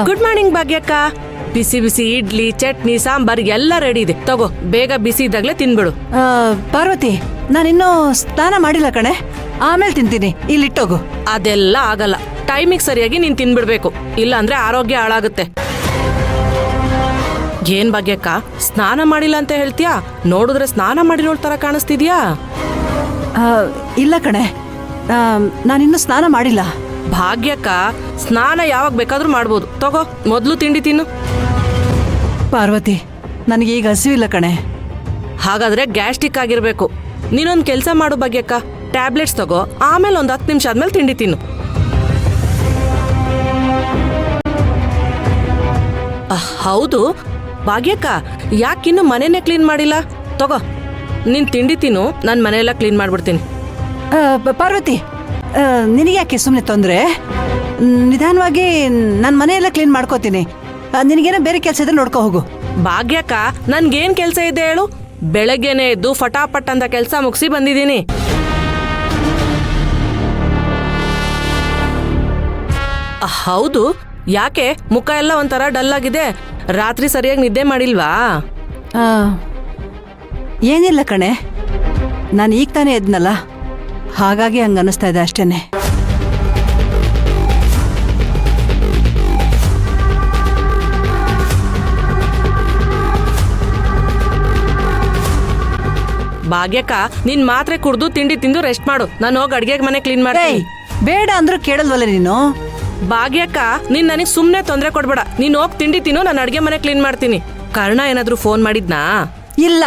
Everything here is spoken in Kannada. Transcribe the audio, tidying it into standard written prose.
ಗುಡ್ ಮಾರ್ನಿಂಗ್ ಭಾಗ್ಯಕ್ಕ. ಬಿಸಿ ಬಿಸಿ ಇಡ್ಲಿ, ಚಟ್ನಿ, ಸಾಂಬಾರ್ ಎಲ್ಲ ರೆಡಿ ಇದೆ. ತಗೋ, ಬೇಗ ಬಿಸಿ ಇದ್ದಾಗ್ಲೇ ತಿನ್ಬಿಡು. ಪಾರ್ವತಿ, ನಾನಿನ್ನೂ ಸ್ನಾನ ಮಾಡಿಲ್ಲ ಕಣೆ, ಆಮೇಲೆ ತಿಂತೀನಿ. ಇಲ್ಲಿಟ್ಟೋಗು. ಅದೆಲ್ಲ ಆಗಲ್ಲ. ಟೈಮಿಗೆ ಸರಿಯಾಗಿ ನೀನ್ ತಿನ್ಬಿಡ್ಬೇಕು, ಇಲ್ಲ ಅಂದ್ರೆ ಆರೋಗ್ಯ ಹಾಳಾಗುತ್ತೆ. ಏನ್ ಭಾಗ್ಯಕ್ಕ, ಸ್ನಾನ ಮಾಡಿಲ್ಲ ಅಂತ ಹೇಳ್ತೀಯಾ? ನೋಡಿದ್ರೆ ಸ್ನಾನ ಮಾಡಿರೋಳ್ ತರ ಕಾಣಿಸ್ತಿದ್ಯಾ? ಇಲ್ಲ ಕಣೆ, ನಾನಿನ್ನೂ ಸ್ನಾನ ಮಾಡಿಲ್ಲ. ಭಾಗ್ಯಕ್ಕ, ಸ್ನಾನ ಯಾವಾಗ ಬೇಕಾದ್ರೂ ಮಾಡ್ಬೋದು. ತಗೋ, ಮೊದ್ಲು ತಿಂಡಿ ತಿನ್ನು. ಪಾರ್ವತಿ, ನನಗೆ ಈಗ ಹಸಿವಿಲ್ಲ ಕಣೆ. ಹಾಗಾದ್ರೆ ಗ್ಯಾಸ್ಟ್ರಿಕ್ ಆಗಿರ್ಬೇಕು. ನೀನೊಂದ್ ಕೆಲ್ಸ ಮಾಡು ಭಾಗ್ಯಕ್ಕ, ಟ್ಯಾಬ್ಲೆಟ್ಸ್ ತಗೋ, ಆಮೇಲೆ ಒಂದ್ 10 ನಿಮಿಷ ಆದ್ಮೇಲೆ ತಿಂಡಿ ತಿನ್ನು. ಹೌದು ಭಾಗ್ಯಕ್ಕ, ಯಾಕಿನ್ನು ಮನೆನೇ ಕ್ಲೀನ್ ಮಾಡಿಲ್ಲ? ತಗೋ, ನೀನ್ ತಿಂಡಿ ತಿನ್ನು, ನಾನು ಮನೆಯೆಲ್ಲ ಕ್ಲೀನ್ ಮಾಡ್ಬಿಡ್ತೀನಿ. ಪಾರ್ವತಿ, ನಿನಗೆ ಯಾಕೆ ಸುಮ್ಮನೆ ತೊಂದರೆ? ನಿಧಾನವಾಗಿ ನನ್ನ ಮನೆಯೆಲ್ಲ ಕ್ಲೀನ್ ಮಾಡ್ಕೋತೀನಿ. ನಿನಗೇನೋ ಬೇರೆ ಕೆಲಸ ಇದ್ರೆ ನೋಡ್ಕೊ ಹೋಗು. ಭಾಗ್ಯಕ್ಕ, ನನ್ಗೇನ್ ಕೆಲಸ ಇದೆ ಹೇಳು? ಬೆಳಗ್ಗೆನೆ ಎದ್ದು ಫಟಾಫಟ್ ಅಂತ ಕೆಲಸ ಮುಗಿಸಿ ಬಂದಿದ್ದೀನಿ. ಹೌದು, ಯಾಕೆ ಮುಖ ಎಲ್ಲ ಒಂಥರ ಡಲ್ ಆಗಿದೆ? ರಾತ್ರಿ ಸರಿಯಾಗಿ ನಿದ್ದೆ ಮಾಡಿಲ್ವಾ? ಏನಿಲ್ಲ ಕಣೆ, ನಾನು ಈಗ ತಾನೇ ಎದ್ನಲ್ಲ, ಹಾಗಾಗಿ ಹಂಗ ಅನ್ನಿಸ್ತಾ ಇದೆ ಅಷ್ಟೇನೆ. ಭಾಗ್ಯಕ್ಕ, ನೀನ್ ಮಾತ್ರೆ ಕುಡ್ದು ತಿಂಡಿ ತಿಂದು ರೆಸ್ಟ್ ಮಾಡು. ನಾನು ಹೋಗಿ ಅಡ್ಗೆ ಮನೆ ಕ್ಲೀನ್ ಮಾಡ್ತೀನಿ. ಬೇಡ ಅಂದ್ರೂ ಕೇಳಲ್ವಲ್ಲ ನೀನು. ಭಾಗ್ಯಕ್ಕ, ನೀನ್ ನನಗ್ ಸುಮ್ನೆ ತೊಂದರೆ ಕೊಡ್ಬೇಡ. ನೀನ್ ಹೋಗಿ ತಿಂಡಿ ತಿನ್ನು, ನಾನು ಅಡ್ಗೆ ಮನೆ ಕ್ಲೀನ್ ಮಾಡ್ತೀನಿ. ಕರ್ಣ ಏನಾದ್ರೂ ಫೋನ್ ಮಾಡಿದ್ನಾ? ಇಲ್ಲ.